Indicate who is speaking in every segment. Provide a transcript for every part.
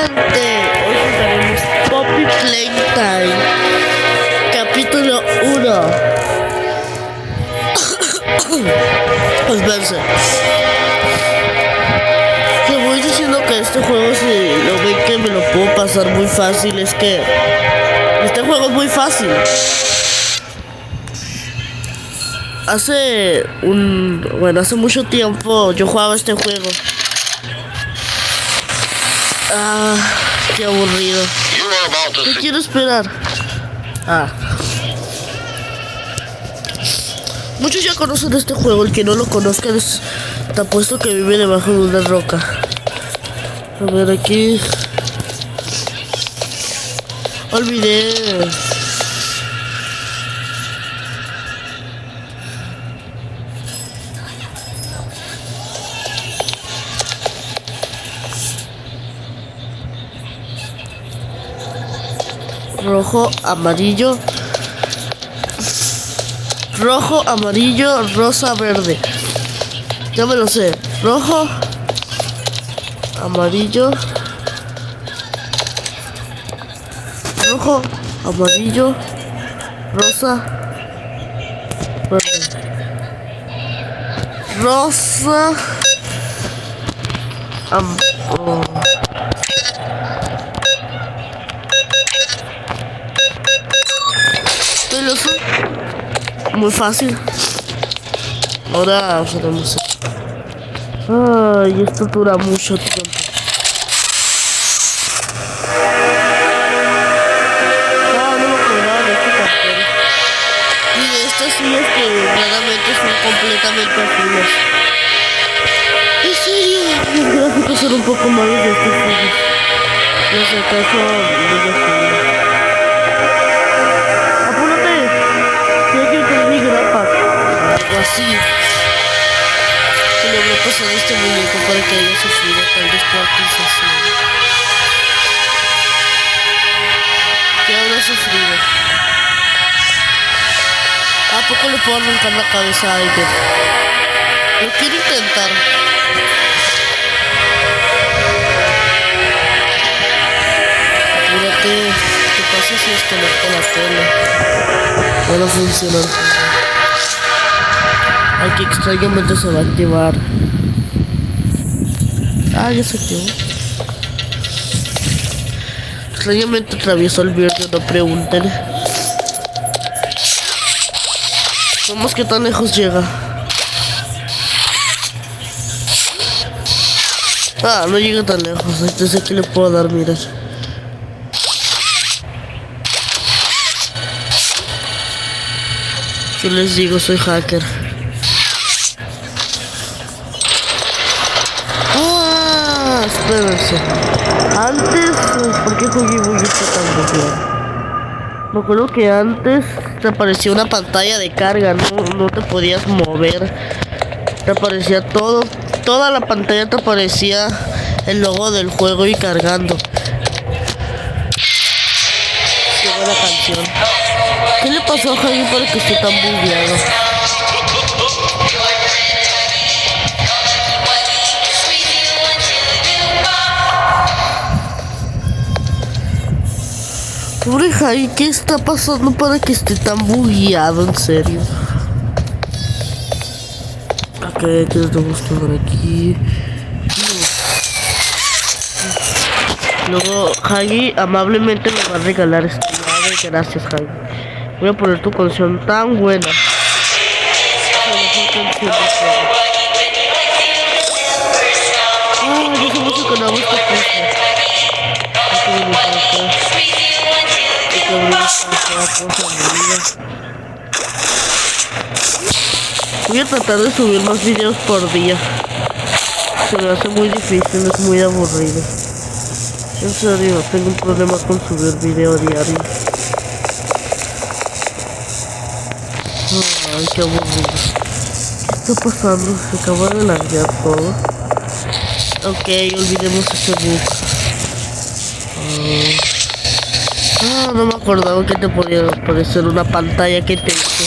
Speaker 1: gente, hoy jugaremos Poppy Playtime, capítulo 1. Pues verse. Te voy diciendo que este juego, si lo ven que me lo puedo pasar muy fácil, es que este juego es muy fácil. Hace mucho tiempo yo jugaba este juego. Qué aburrido. ¿Qué quiero esperar? Muchos ya conocen este juego. El que no lo conozca te apuesto que vive debajo de una roca. A ver aquí. Olvidé. Rojo, amarillo, rosa, verde. Ya me lo sé. Rojo, amarillo, rosa, verde. Rosa, muy fácil. Ahora haremos esto. Ay, esto dura mucho tiempo. No me acordaba de este cartel. Y de estas sillas que claramente son completamente azules. En serio, los gráficos son un poco malos de estos juegos. No sé, acaso muy azules. Así se logró pasar este muñeco para que haya sufrido tal descuartización. ¿Qué habrá sufrido? ¿A poco le puedo arrancar la cabeza a alguien? Lo quiero intentar. Apúrate, ¿qué pasa si desconecto la tele? No funciona. Aquí extrañamente se va a activar. Ya se activó. Extrañamente atravesó el verde, no pregunten. Vamos, que tan lejos llega. No llega tan lejos. Entonces aquí le puedo dar, mirar. Yo les digo, soy hacker. Espérense. Antes, ¿por qué jugué tan bugueado? Me acuerdo que antes te aparecía una pantalla de carga, no te podías mover. Te aparecía todo, toda la pantalla te aparecía el logo del juego y cargando. Qué buena canción. ¿Qué le pasó a Javi para que esté tan bugueado? Pobre Jai, ¿qué está pasando para que esté tan bugueado? En serio. Ok, ¿qué tenemos que ver aquí? Luego Jai amablemente me va a regalar esta llave. Gracias, Jai. Voy a poner tu canción tan buena. Yo sé mucho que no hago esta cosa. Voy a tratar de subir más videos por día. Se me hace muy difícil, es muy aburrido. En serio, tengo un problema con subir video diario. Ay, qué aburrido. ¿Qué está pasando? Se acaba de largar todo. Ok, olvidemos ese bug. No me acordaba que te podía aparecer una pantalla que te hice.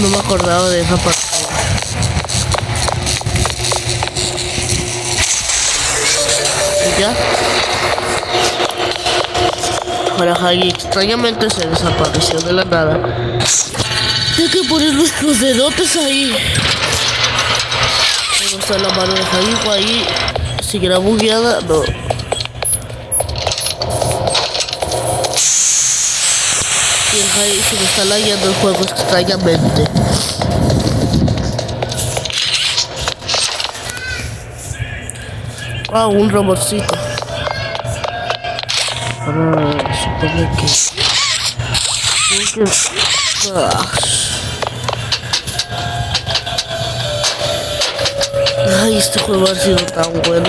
Speaker 1: No me acordaba de esa pantalla. ya. Ahora Hagi extrañamente se desapareció de la nada. Hay que poner nuestros dedotes ahí. ¿Dónde está la mano de Hagi? Ahí seguirá bugueada. No. Y el Hagi se me está lagueando el juego extrañamente. Ah, un robotcito. Ahora supongo que... Ay, este juego ha sido tan bueno.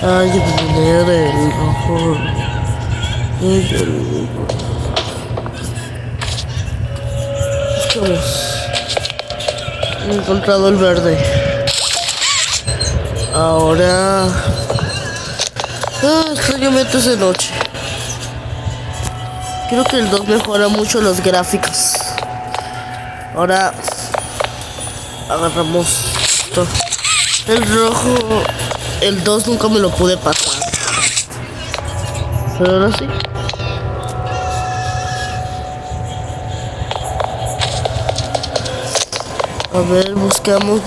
Speaker 1: Ay, de poner el rojo. Buscamos. He encontrado el verde. Ahora... extrañamente es de noche. Creo que el 2 mejora mucho los gráficos. Ahora... agarramos esto. El rojo... el 2 nunca me lo pude pasar. Pero ahora sí. A ver, buscamos.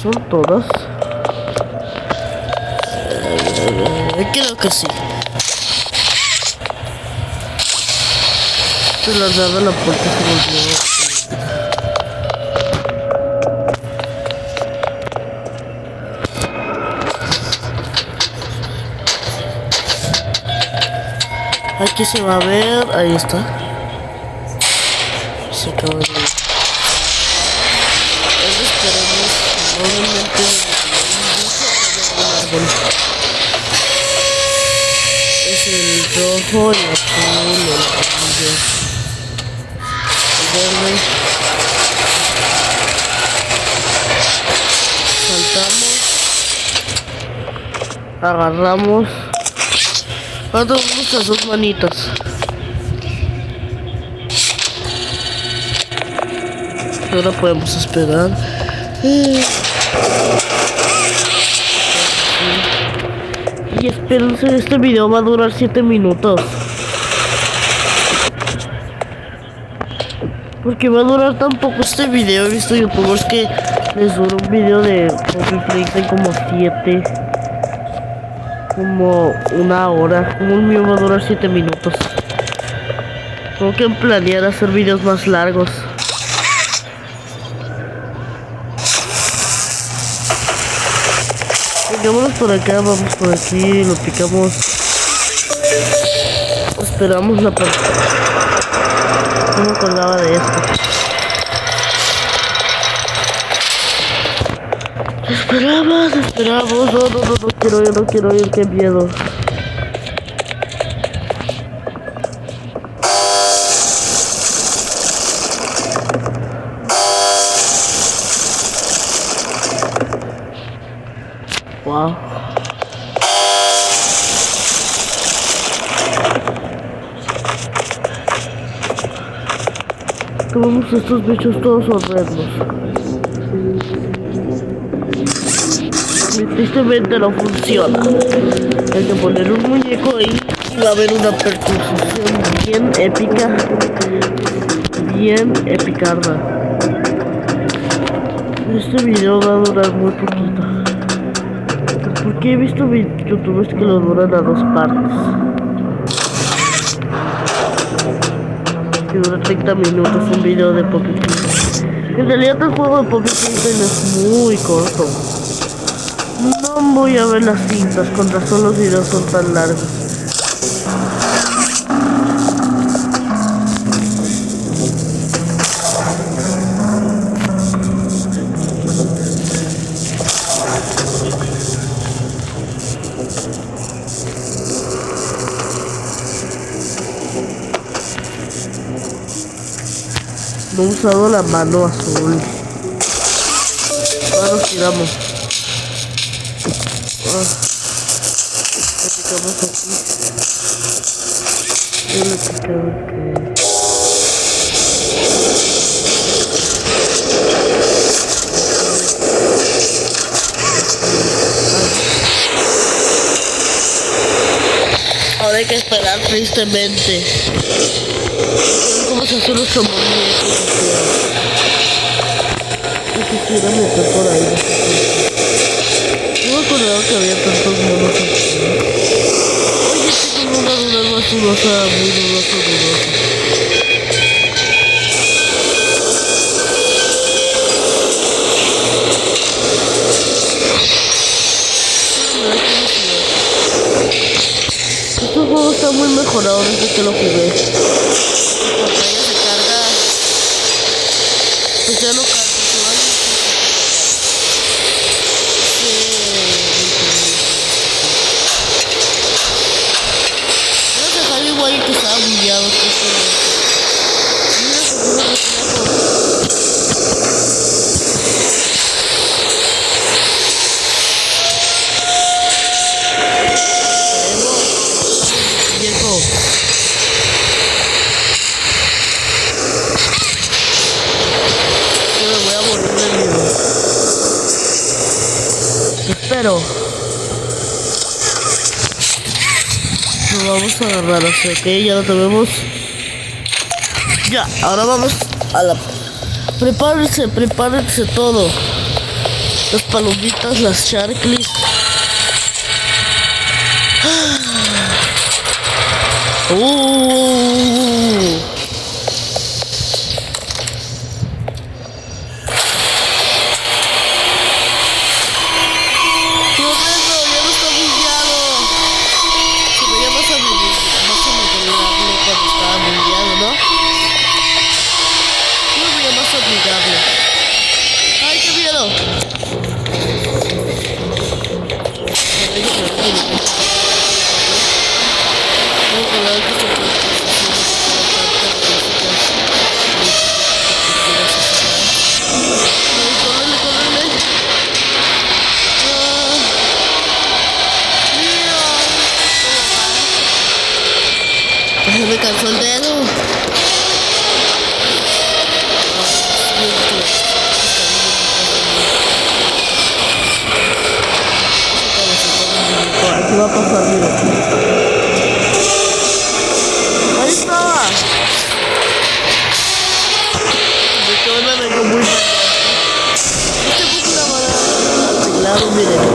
Speaker 1: ¿Son todas? Creo que sí. Se las daba la puerta, se me olvidó. Aquí se va a ver, ahí está. Se acaba de ver. Esperemos normalmente es el rojo, el azul, el amarillo, el verde. Saltamos, agarramos. Ahora tenemos nuestras dos manitas. Ahora podemos esperar. Y espérense, este video va a durar 7 minutos. Porque va a durar tan poco este video. He visto youtubers que les dura un video de Poppy Playtime como 7. Como 1 hora. Como el mío va a durar 7 minutos. Tengo que planear hacer videos más largos. Piquémonos por acá, vamos por aquí, lo picamos. Esperamos la parte. No me acordaba de esto. Esperamos. No quiero ir, qué miedo. Wow. Tomamos estos bichos todos horrendos. Tristemente no funciona. Hay que poner un muñeco ahí y va a haber una percusión bien épica. Bien epicarda. Este video va a durar muy poquito. Porque he visto youtubers que lo duran a 2 partes. Que dura 30 minutos un video de Poppy Playtime. En realidad el juego de Poppy Playtime es muy corto. No voy a ver las cintas, con razón los videos son tan largos. No he usado la mano azul. Ahora nos tiramos. Picamos aquí. Yo le picaba que... hay que esperar tristemente. ¿Cómo se hace nuestro muñeco? Yo quisiera meter por ahí. No me acordaba que había tantos monos aquí. Oye, tengo una duda más dudosa, muy dudosa. Este juego está muy mejorado desde que lo jugué. La pantalla se carga. Pues ya no carga, se va a no se sabe igual que estaba bugueado. Mira que puro reflejo. Viejo. Yo me voy a morir del miedo. Espero. Nos vamos a agarrar, o sea que ya lo tenemos. Ya, ahora vamos a la... Prepárense todo. Las palomitas, las charclis. ¡Ay, qué miedo! Me cansó el dedo. Aquí va a pasar, mira. Ahí estaba. De que ahora vengo muy mal. Este poco la van a arreglar, miren.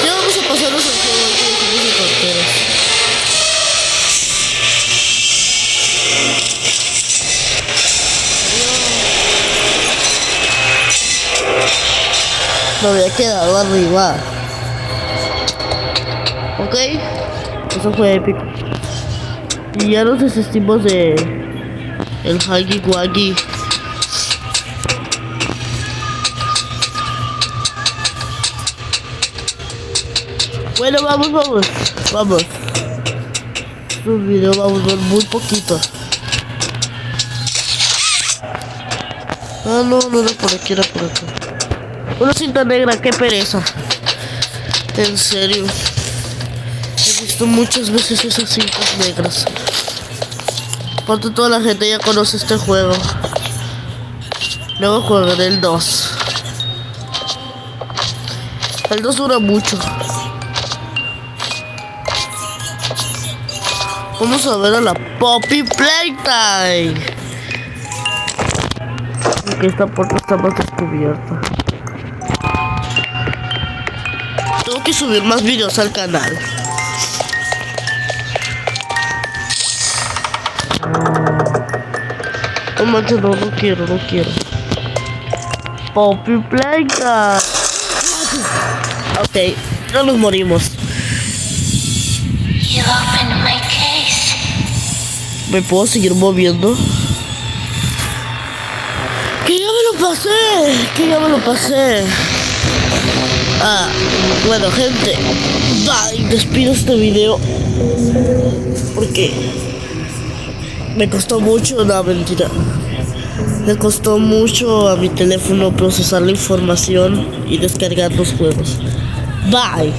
Speaker 1: Ya vamos a pasarnos al juego antes de que de tonteras. Me había quedado arriba. Ok, eso fue épico. Y ya nos desistimos de el Huggy Wuggy. Bueno, vamos. Este video vamos a ver muy poquito. Ah, no era por aquí, era por acá. Una cinta negra, qué pereza. En serio. He visto muchas veces esas cintas negras. Aparte toda la gente ya conoce este juego. Luego jugaré el 2. El 2 dura mucho. Vamos a ver a la Poppy Playtime. Porque esta puerta está más descubierta. Tengo que subir más videos al canal. No manches, no quiero. Poppy Playtime. Ok, no nos morimos. ¿Me puedo seguir moviendo? ¡Que ya me lo pasé! Ah, bueno, gente. Bye, despido este video. Porque me costó mucho, no, mentira. Me costó mucho a mi teléfono procesar la información y descargar los juegos. Bye.